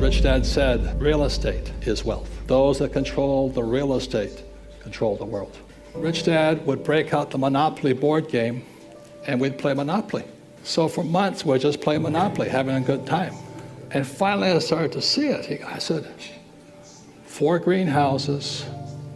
Rich Dad said, real estate is wealth. Those that control the real estate control the world. Rich Dad would break out the Monopoly board game and we'd play Monopoly. So for months, we'd just play Monopoly, having a good time. And finally, I started to see it. I said, 4 greenhouses,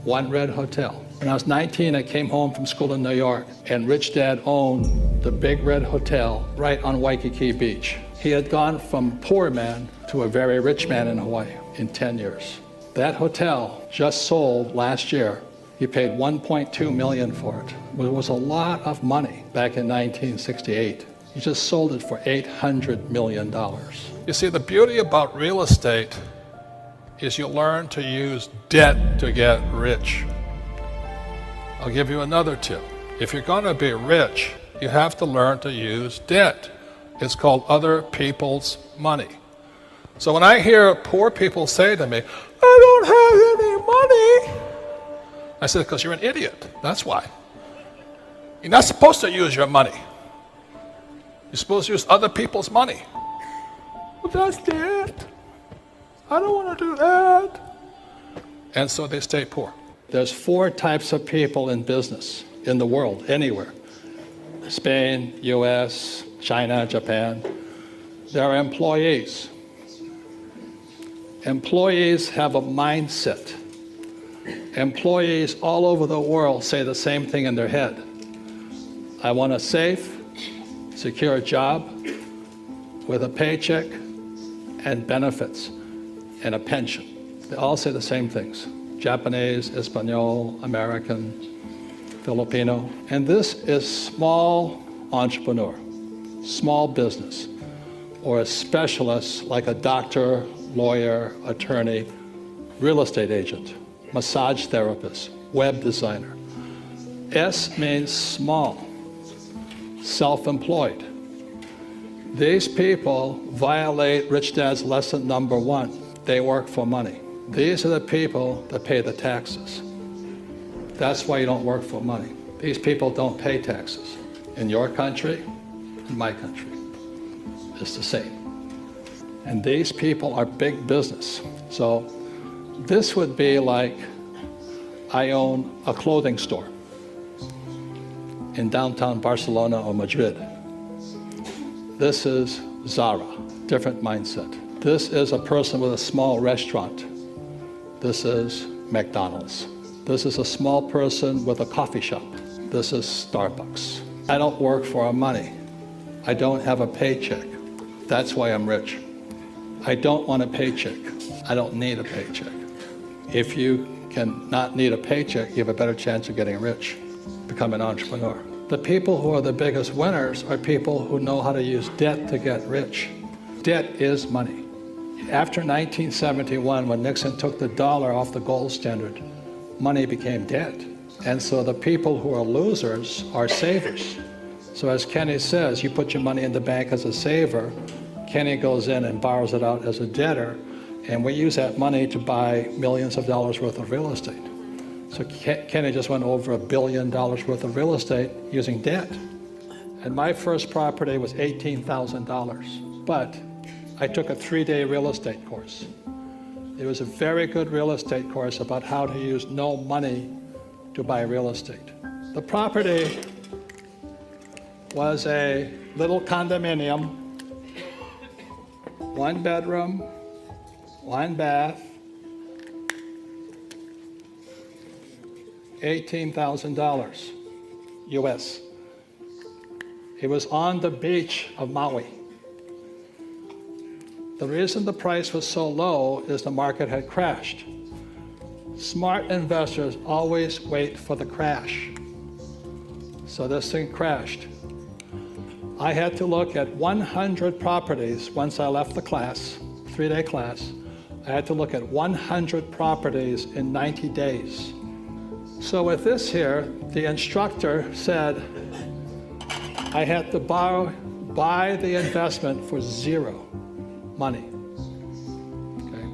1 red hotel. When I was 19, I came home from school in New York, and Rich Dad owned the big red hotel right on Waikiki Beach. He had gone from poor man to a very rich man in Hawaii in 10 years. That hotel just sold last year. He paid $1.2 million for it. It was a lot of money back in 1968. He just sold it for $800 million. You see, the beauty about real estate is you learn to use debt to get rich. I'll give you another tip. If you're going to be rich, you have to learn to use debt. It's called other people's money. So when I hear poor people say to me, I don't have any money, I said, because you're an idiot. That's why. You're not supposed to use your money. You're supposed to use other people's money. Well, that's debt. I don't want to do that. And so they stay poor. There's 4 types of people in business, in the world, anywhere. Spain, US, China, Japan. There are employees. Employees have a mindset. Employees all over the world say the same thing in their head. I want a safe, secure job with a paycheck and benefits and a pension. They all say the same things. Japanese, Espanol, American, Filipino. And this is small entrepreneur, small business, or a specialist like a doctor, lawyer, attorney, real estate agent, massage therapist, web designer. S means small, self-employed. These people violate Rich Dad's lesson number 1. They work for money. These are the people that pay the taxes. That's why you don't work for money. These people don't pay taxes. In your country, in my country, it's the same. And these people are big business. So this would be like I own a clothing store in downtown Barcelona or Madrid. This is Zara, different mindset. This is a person with a small restaurant. This is McDonald's. This is a small person with a coffee shop. This is Starbucks. I don't work for our money. I don't have a paycheck. That's why I'm rich. I don't want a paycheck. I don't need a paycheck. If you can not need a paycheck, you have a better chance of getting rich. Become an entrepreneur. The people who are the biggest winners are people who know how to use debt to get rich. Debt is money. After 1971, when Nixon took the dollar off the gold standard, money became debt. And so the people who are losers are savers. So as Kenny says, you put your money in the bank as a saver, Kenny goes in and borrows it out as a debtor, and we use that money to buy millions of dollars worth of real estate. So Kenny just went over $1 billion worth of real estate using debt. And my first property was $18,000, but I took a 3-day real estate course. It was a very good real estate course about how to use no money to buy real estate. The property was a little condominium, 1 bedroom, 1 bath, $18,000 US. It was on the beach of Maui. The reason the price was so low is the market had crashed. Smart investors always wait for the crash. So this thing crashed. I had to look at 100 properties once I left the class, 3-day class. I had to look at 100 properties in 90 days. So with this here, the instructor said I had to buy the investment for 0 money. Okay?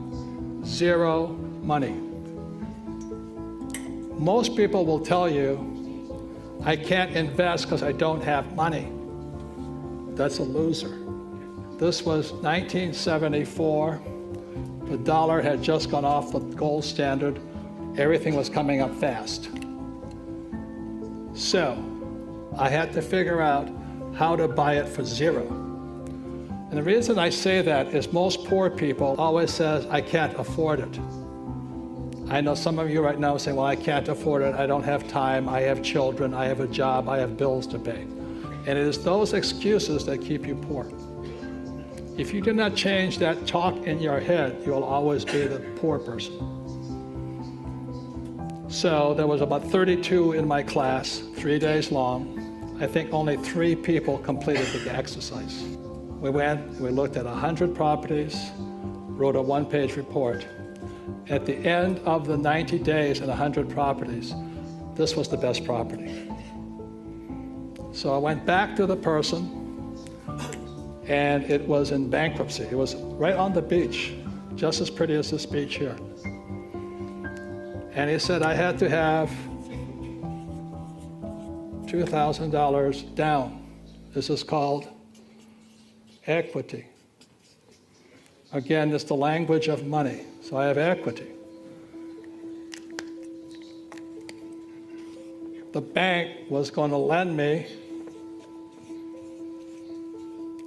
0 money. Most people will tell you, I can't invest because I don't have money. That's a loser. This was 1974. The dollar had just gone off the gold standard. Everything was coming up fast. So I had to figure out how to buy it for zero. And the reason I say that is most poor people always says, I can't afford it. I know some of you right now say, well, I can't afford it. I don't have time. I have children. I have a job. I have bills to pay. And it is those excuses that keep you poor. If you do not change that talk in your head, you'll always be the poor person. So there was about 32 in my class, 3 days long. I think only 3 people completed the exercise. We went, we looked at 100 properties, wrote a 1-page report. At the end of the 90 days and 100 properties, this was the best property. So I went back to the person, and it was in bankruptcy. It was right on the beach, just as pretty as this beach here. And he said I had to have $2,000 down. This is called equity. Again, it's the language of money. So I have equity. The bank was going to lend me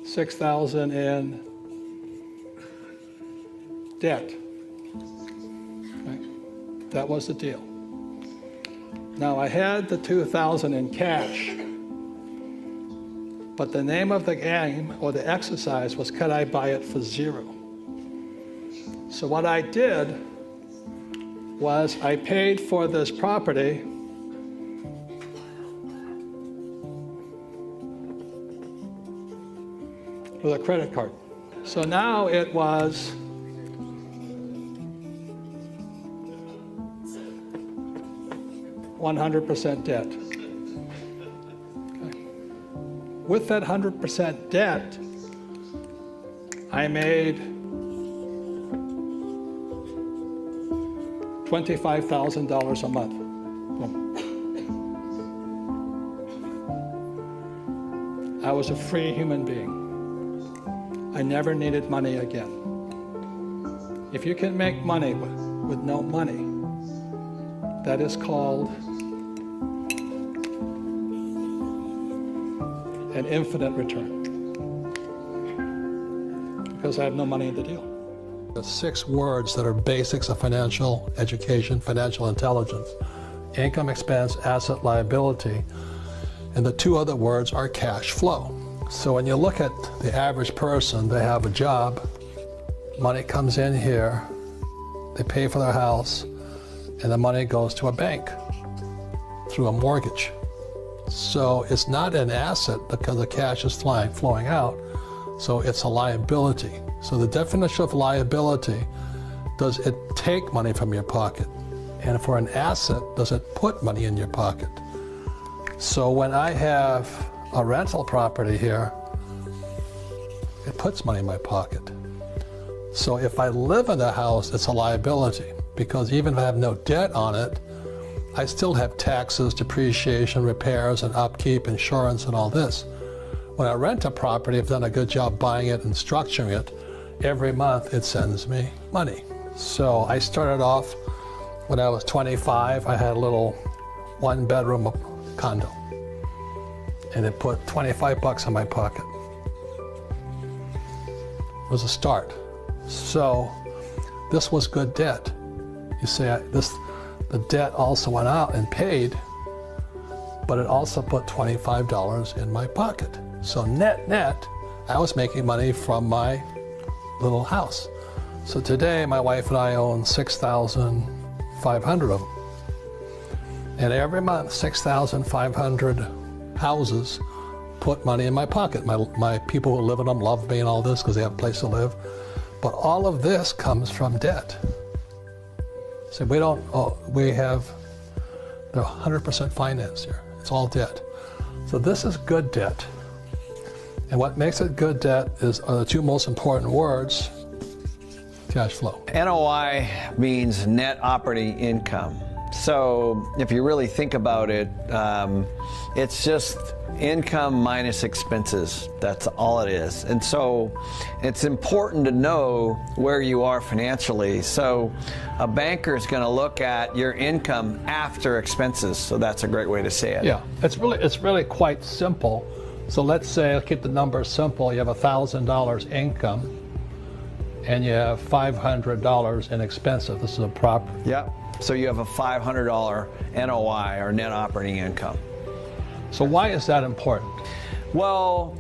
$6,000 in debt. Okay. That was the deal. Now I had the $2,000 in cash, but the name of the game or the exercise was, could I buy it for zero? So what I did was I paid for this property with a credit card. So now it was $100% debt. Okay. With that 100% debt, I made $25,000 a month. Boom. I was a free human being. I never needed money again. If you can make money with no money, that is called an infinite return. Because I have no money in the deal. The 6 words that are basics of financial education, financial intelligence: income, expense, asset, liability. And the 2 other words are cash flow. So when you look at the average person, they have a job, money comes in here, they pay for their house, and the money goes to a bank through a mortgage. So it's not an asset because the cash is flowing out, so it's a liability. So the definition of liability, does it take money from your pocket? And for an asset, does it put money in your pocket? So when I have a rental property here, it puts money in my pocket. So if I live in the house, it's a liability, because even if I have no debt on it, I still have taxes, depreciation, repairs, and upkeep, insurance, and all this. When I rent a property, I've done a good job buying it and structuring it. Every month it sends me money. So I started off when I was 25. I had a little 1-bedroom condo, and it put $25 in my pocket. It was a start. So this was good debt. You say the debt also went out and paid, but it also put $25 in my pocket. So net, I was making money from my little house. So today my wife and I own 6,500 of them. And every month, 6,500 houses put money in my pocket. My people who live in them love me and all this because they have a place to live. But all of this comes from debt. So they're 100% finance here. It's all debt. So this is good debt. And what makes it good debt are the 2 most important words: cash flow. NOI means net operating income. So if you really think about it, it's just income minus expenses. That's all it is. And so it's important to know where you are financially. So a banker is going to look at your income after expenses. So that's a great way to say it. Yeah, it's really quite simple. So let's say, I'll keep the numbers simple. You have $1,000 income and you have $500 in expenses. This is a property. Yeah. So you have a $500 NOI, or net operating income. So why is that important? Well,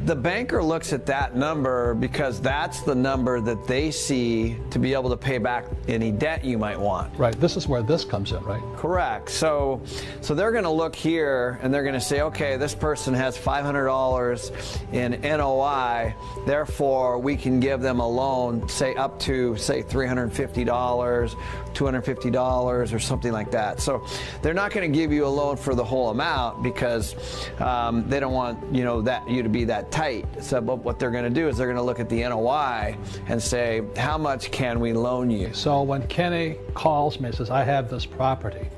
the banker looks at that number because that's the number that they see to be able to pay back any debt you might want. Right, this is where this comes in, right? Correct. So they're going to look here and they're going to say, okay, this person has $500 in NOI, therefore we can give them a loan, say up to, say, $350, $250 or something like that. So they're not going to give you a loan for the whole amount because they don't want you to be that tight. So but what they're going to do is they're going to look at the NOI and say, how much can we loan you? So when Kenny calls me and says, I have this property,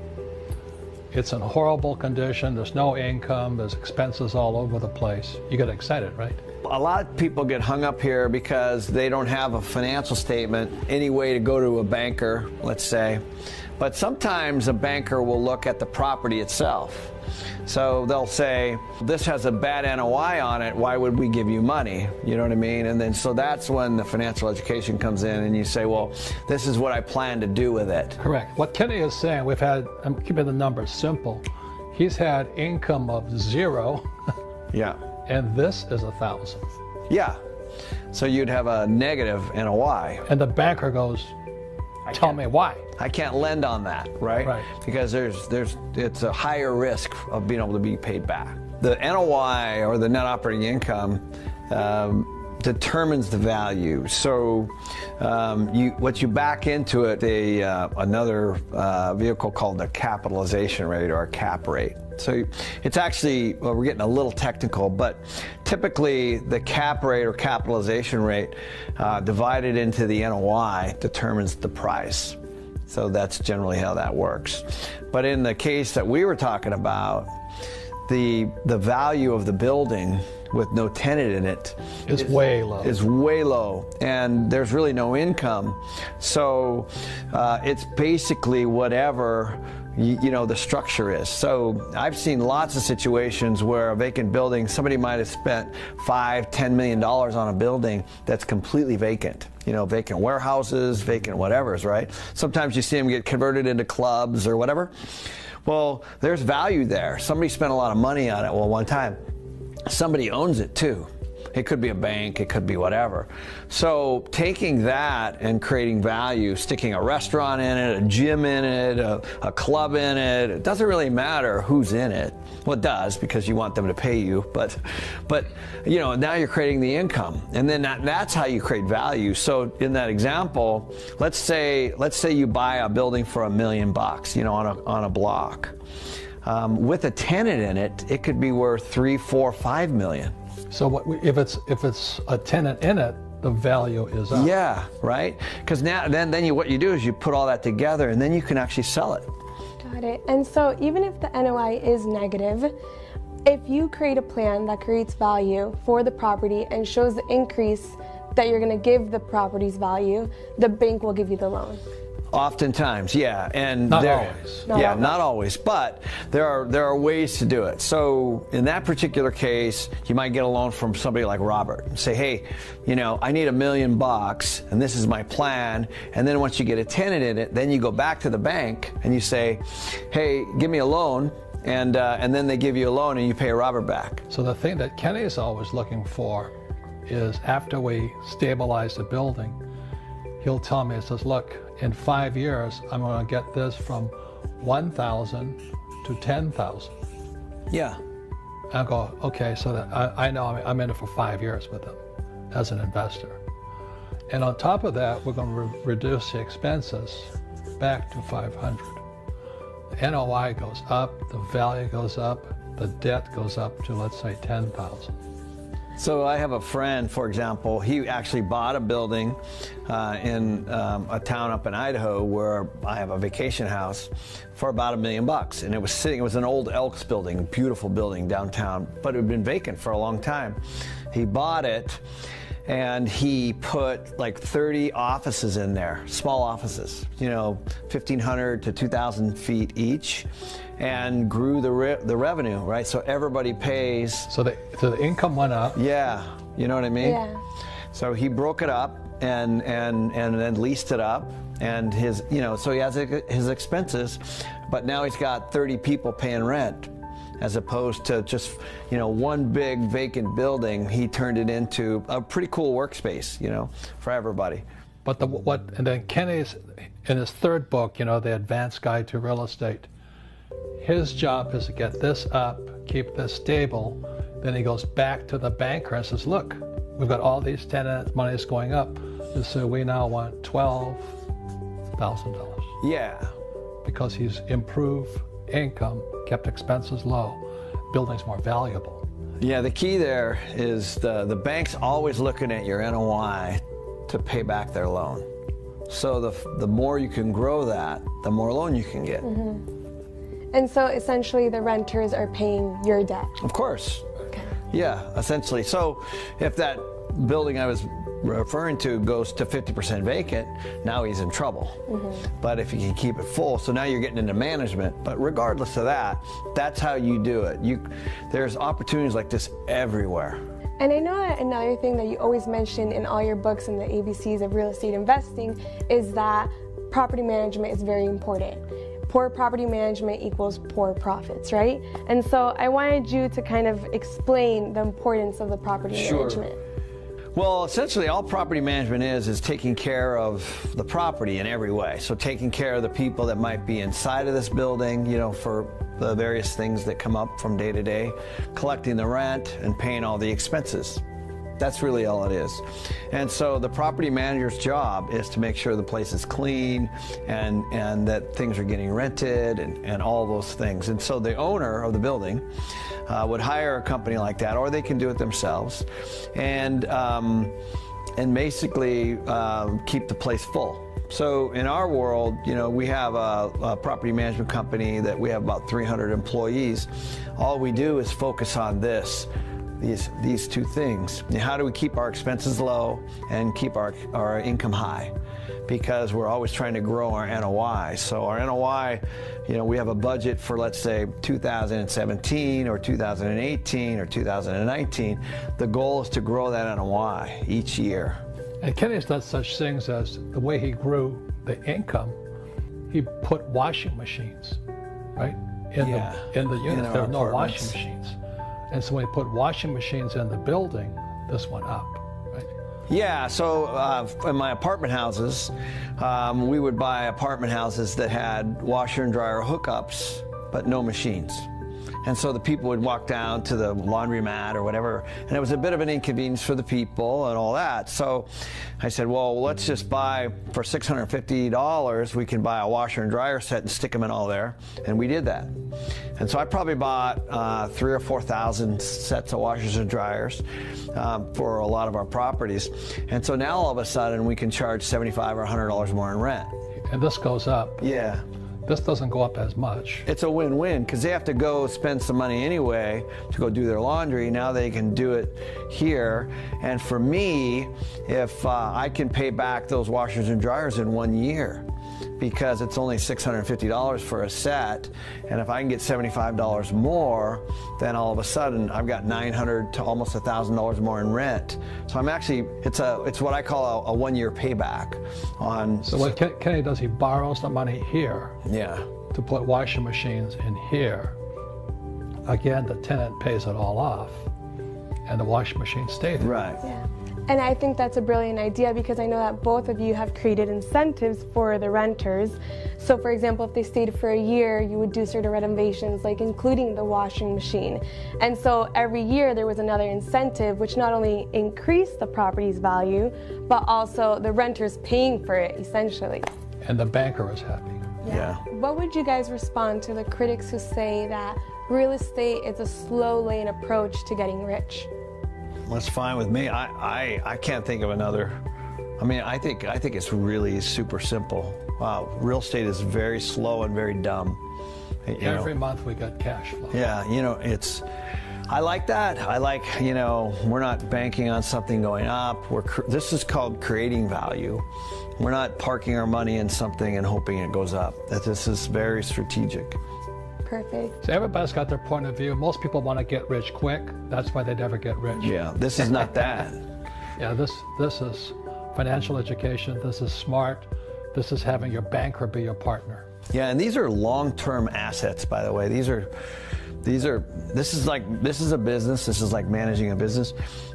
it's in horrible condition, there's no income, there's expenses all over the place, you get excited, right? A lot of people get hung up here because they don't have a financial statement, any way to go to a banker, let's say. But sometimes a banker will look at the property itself. So they'll say, this has a bad NOI on it, why would we give you money? You know what I mean? And then so that's when the financial education comes in and you say, well, this is what I plan to do with it. Correct. What Kenny is saying, I'm keeping the numbers simple. He's had income of 0. Yeah. And this is 1,000. Yeah. So you'd have a negative NOI. And the banker goes, tell me why. I can't lend on that, right? Right. Because it's a higher risk of being able to be paid back. The NOI, or the net operating income, determines the value. So what you back into it, another vehicle called the capitalization rate, or a cap rate. So it's actually, well, we're getting a little technical, but typically the cap rate or capitalization rate divided into the NOI determines the price. So that's generally how that works. But in the case that we were talking about, the value of the building with no tenant in it is way low. Is way low, and there's really no income. So it's basically whatever the structure is. So I've seen lots of situations where a vacant building, somebody might have spent $5-10 million on a building that's completely vacant. Vacant warehouses, vacant whatevers, right? Sometimes you see them get converted into clubs or whatever. Well, there's value there. Somebody spent a lot of money on it. Well, one time, somebody owns it too. It could be a bank, it could be whatever. So taking that and creating value, sticking a restaurant in it, a gym in it, a club in it, it doesn't really matter who's in it. Well, it does, because you want them to pay you, but now you're creating the income, and then that's how you create value. So in that example, let's say you buy a building for $1 million, on a block. With a tenant in it, it could be worth $3, $4, $5 million. So if it's a tenant in it, the value is up. Yeah, right? Because what you do is you put all that together, and then you can actually sell it. Got it. And so even if the NOI is negative, if you create a plan that creates value for the property and shows the increase that you're going to give the property's value, the bank will give you the loan. Oftentimes, yeah, and not always. Not always, but there are ways to do it. So in that particular case, you might get a loan from somebody like Robert and say, hey, I need $1 million, and this is my plan. And then once you get a tenant in it, then you go back to the bank and you say, hey, give me a loan. And then they give you a loan and you pay Robert back. So the thing that Kenny is always looking for is, after we stabilize the building, he'll tell me, he says, look, in 5 years, I'm going to get this from 1,000 to 10,000. Yeah. I go, okay, so that I know I'm in it for 5 years with them as an investor. And on top of that, we're going to reduce the expenses back to 500. The NOI goes up, the value goes up, the debt goes up to, let's say, 10,000. So I have a friend, for example, he actually bought a building in a town up in Idaho where I have a vacation house for about $1 million. And it was an old Elks building, beautiful building downtown, but it had been vacant for a long time. He bought it and he put like 30 offices in there, small offices, 1,500 to 2,000 feet each, and grew the revenue, right? So everybody pays. So the income went up. Yeah, you know what I mean? Yeah. So he broke it up and then leased it up, and so he has his expenses, but now he's got 30 people paying rent, as opposed to just one big vacant building. He turned it into a pretty cool workspace, for everybody. But and then Kenny's in his third book, The Advanced Guide to Real Estate. His job is to get this up, keep this stable. Then he goes back to the banker and says, look, we've got all these tenants, money's going up. And so we now want $12,000. Yeah. Because he's improved income, kept expenses low, building's more valuable. Yeah, the key there is the bank's always looking at your NOI to pay back their loan. So the more you can grow that, the more loan you can get. Mm-hmm. And so essentially the renters are paying your debt. Of course. Okay. Yeah, essentially. So if that building I was referring to goes to 50% vacant, now he's in trouble. Mm-hmm. But if you can keep it full, so now you're getting into management. But regardless of that, that's how you do it. There's opportunities like this everywhere. And I know that another thing that you always mention in all your books in the ABCs of real estate investing is that property management is very important. Poor property management equals poor profits, right? And so I wanted you to kind of explain the importance of the property management. Well, essentially all property management is taking care of the property in every way. So taking care of the people that might be inside of this building, for the various things that come up from day to day, collecting the rent and paying all the expenses. That's really all it is. And so the property manager's job is to make sure the place is clean and that things are getting rented and all those things. And so the owner of the building would hire a company like that, or they can do it themselves, and basically keep the place full. So in our world, we have a property management company that we have about 300 employees. All we do is focus on these two things. How do we keep our expenses low and keep our income high? Because we're always trying to grow our NOI. So our NOI, we have a budget for, let's say, 2017 or 2018 or 2019. The goal is to grow that NOI each year. And Kenny's done such things as the way he grew the income, he put washing machines, right? In the units. There were no washing machines. And so when he put washing machines in the building, this went up, right? Yeah, so in my apartment houses, we would buy apartment houses that had washer and dryer hookups, but no machines. And so the people would walk down to the laundromat or whatever, and it was a bit of an inconvenience for the people and all that. So I said, well, let's just buy, for $650, we can buy a washer and dryer set and stick them in all there. And we did that. And so I probably bought 3,000 or 4,000 sets of washers and dryers for a lot of our properties. And so now all of a sudden we can charge $75 or $100 more in rent. And this goes up. Yeah. This doesn't go up as much. It's a win-win because they have to go spend some money anyway to go do their laundry. Now they can do it here. And for me, if I can pay back those washers and dryers in 1 year, because it's only $650 for a set, and if I can get $75 more, then all of a sudden I've got $900 to almost $1,000 more in rent. So I'm actually, it's what I call a 1 year payback on. So what Kenny does, he borrows the money here. Yeah. To put washing machines in here. Again, the tenant pays it all off, and the washing machine stays there. Right. Yeah. And I think that's a brilliant idea because I know that both of you have created incentives for the renters. So for example, if they stayed for a year, you would do certain renovations, like including the washing machine. And so every year there was another incentive, which not only increased the property's value, but also the renters paying for it, essentially. And the banker is happy. Yeah. What would you guys respond to the critics who say that real estate is a slow lane approach to getting rich? That's fine with me. I can't think of another. I mean, I think it's really super simple. Wow, real estate is very slow and very dumb. Every month we get cash flow. Yeah, I like that. I like, we're not banking on something going up. This is called creating value. We're not parking our money in something and hoping it goes up. This is very strategic. Perfect. So everybody's got their point of view. Most people want to get rich quick. That's why they never get rich. Yeah, this is not that. Yeah, this is financial education. This is smart. This is having your banker be your partner. Yeah, and these are long-term assets, by the way. This is a business. This is like managing a business.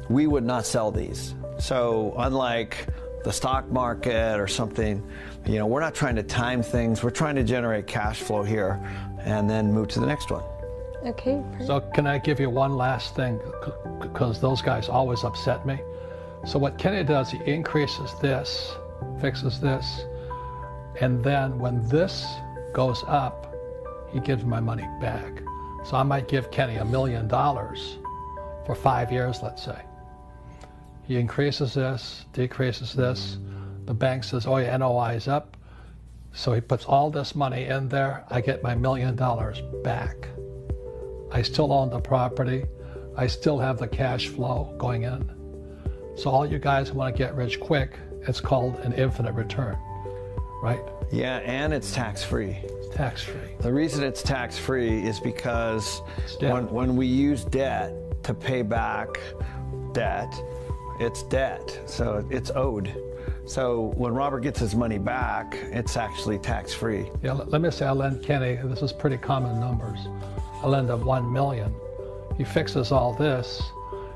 We would not sell these. So unlike the stock market or something, we're not trying to time things. We're trying to generate cash flow here and then move to the next one. Okay, perfect. So can I give you one last thing? Because those guys always upset me. So what Kenny does, he increases this, fixes this, and then when this goes up, he gives my money back. So I might give Kenny $1 million for 5 years, let's say. He increases this, decreases this. The bank says, oh, your NOI is up. So he puts all this money in there. I get my $1 million back. I still own the property. I still have the cash flow going in. So all you guys who want to get rich quick, it's called an infinite return, right? Yeah, and it's tax-free. It's tax-free. The reason it's tax-free is because when we use debt to pay back debt, it's debt, so it's owed. So when Robert gets his money back, it's actually tax-free. Yeah, let me say I lend Kenny, this is pretty common numbers. I lend him $1 million. He fixes all this.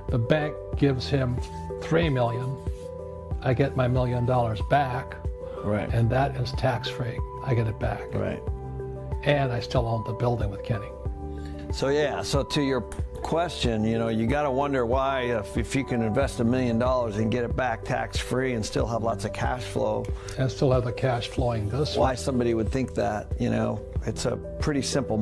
The bank gives him $3 million. I get my $1 million back. Right. And that is tax-free. I get it back. Right. And I still own the building with Kenny. So to your question, you got to wonder why, if you can invest $1 million and get it back tax-free and still have lots of cash flow. And still have the cash flowing this way. Why somebody would think that, it's a pretty simple.